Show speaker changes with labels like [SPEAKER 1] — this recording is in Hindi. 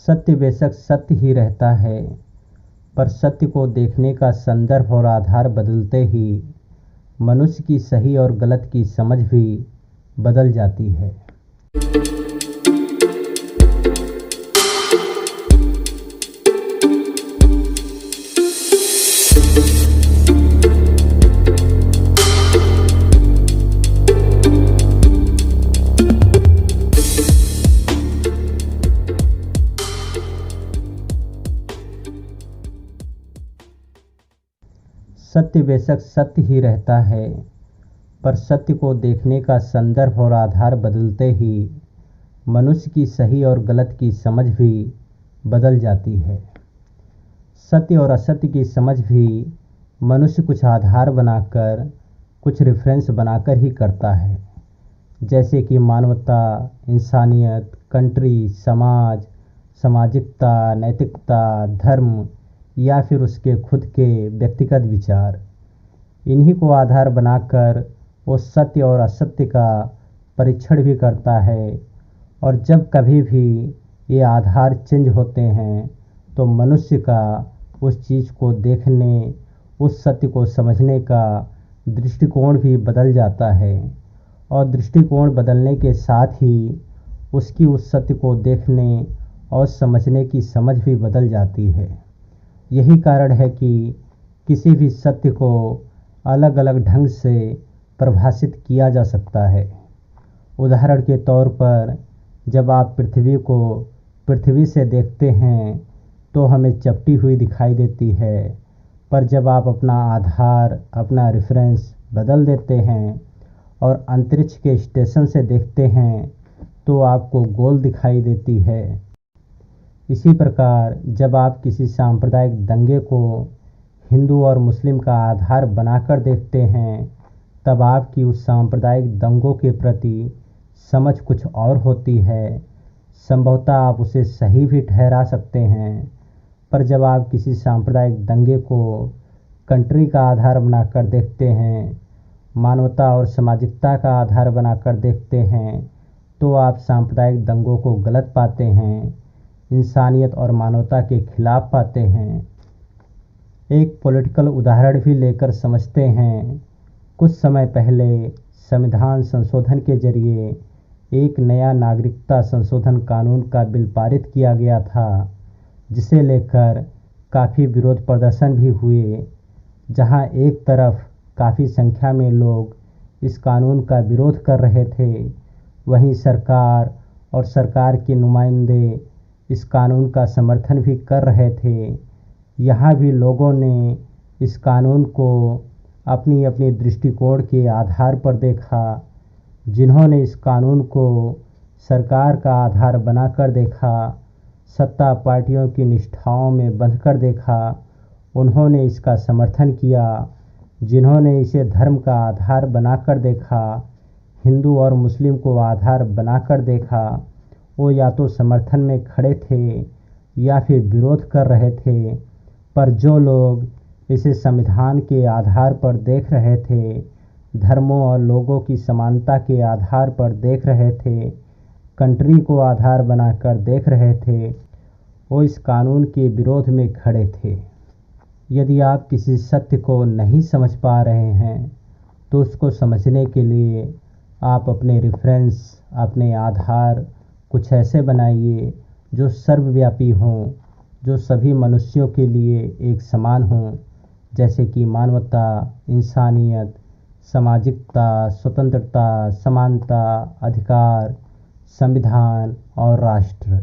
[SPEAKER 1] सत्य बेशक सत्य ही रहता है, पर सत्य को देखने का संदर्भ और आधार बदलते ही मनुष्य की सही और गलत की समझ भी बदल जाती है। सत्य बेशक सत्य ही रहता है, पर सत्य को देखने का संदर्भ और आधार बदलते ही मनुष्य की सही और गलत की समझ भी बदल जाती है। सत्य और असत्य की समझ भी मनुष्य कुछ आधार बनाकर, कुछ रेफरेंस बनाकर ही करता है, जैसे कि मानवता, इंसानियत, कंट्री, समाज, सामाजिकता, नैतिकता, धर्म या फिर उसके खुद के व्यक्तिगत विचार। इन्हीं को आधार बनाकर वो सत्य और असत्य का परीक्षण भी करता है, और जब कभी भी ये आधार चेंज होते हैं तो मनुष्य का उस चीज़ को देखने, उस सत्य को समझने का दृष्टिकोण भी बदल जाता है, और दृष्टिकोण बदलने के साथ ही उसकी उस सत्य को देखने और समझने की समझ भी बदल जाती है। यही कारण है कि किसी भी सत्य को अलग अलग ढंग से परिभाषित किया जा सकता है। उदाहरण के तौर पर जब आप पृथ्वी को पृथ्वी से देखते हैं तो हमें चपटी हुई दिखाई देती है, पर जब आप अपना आधार, अपना रेफरेंस बदल देते हैं और अंतरिक्ष के स्टेशन से देखते हैं तो आपको गोल दिखाई देती है। इसी प्रकार जब आप किसी सांप्रदायिक दंगे को हिंदू और मुस्लिम का आधार बनाकर देखते हैं, तब आपकी उस सांप्रदायिक दंगों के प्रति समझ कुछ और होती है। संभवतः आप उसे सही भी ठहरा सकते हैं, पर जब आप किसी सांप्रदायिक दंगे को कंट्री का आधार बनाकर देखते हैं, मानवता और सामाजिकता का आधार बनाकर देखते हैं, तो आप सांप्रदायिक दंगों को गलत पाते हैं, इंसानियत और मानवता के खिलाफ पाते हैं। एक पॉलिटिकल उदाहरण भी लेकर समझते हैं। कुछ समय पहले संविधान संशोधन के जरिए एक नया नागरिकता संशोधन कानून का बिल पारित किया गया था, जिसे लेकर काफ़ी विरोध प्रदर्शन भी हुए। जहां एक तरफ काफ़ी संख्या में लोग इस कानून का विरोध कर रहे थे, वहीं सरकार और सरकार के नुमाइंदे इस कानून का समर्थन भी कर रहे थे। यहाँ भी लोगों ने इस कानून को अपनी अपनी दृष्टिकोण के आधार पर देखा। जिन्होंने इस कानून को सरकार का आधार बनाकर देखा, सत्ता पार्टियों की निष्ठाओं में बंधकर देखा, उन्होंने इसका समर्थन किया। जिन्होंने इसे धर्म का आधार बनाकर देखा, हिंदू और मुस्लिम को आधार बनाकर देखा, वो या तो समर्थन में खड़े थे या फिर विरोध कर रहे थे। पर जो लोग इसे संविधान के आधार पर देख रहे थे, धर्मों और लोगों की समानता के आधार पर देख रहे थे, कंट्री को आधार बनाकर देख रहे थे, वो इस कानून के विरोध में खड़े थे। यदि आप किसी सत्य को नहीं समझ पा रहे हैं तो उसको समझने के लिए आप अपने रेफरेंस, अपने आधार कुछ ऐसे बनाइए जो सर्वव्यापी हों, जो सभी मनुष्यों के लिए एक समान हों, जैसे कि मानवता, इंसानियत, सामाजिकता, स्वतंत्रता, समानता, अधिकार, संविधान और राष्ट्र।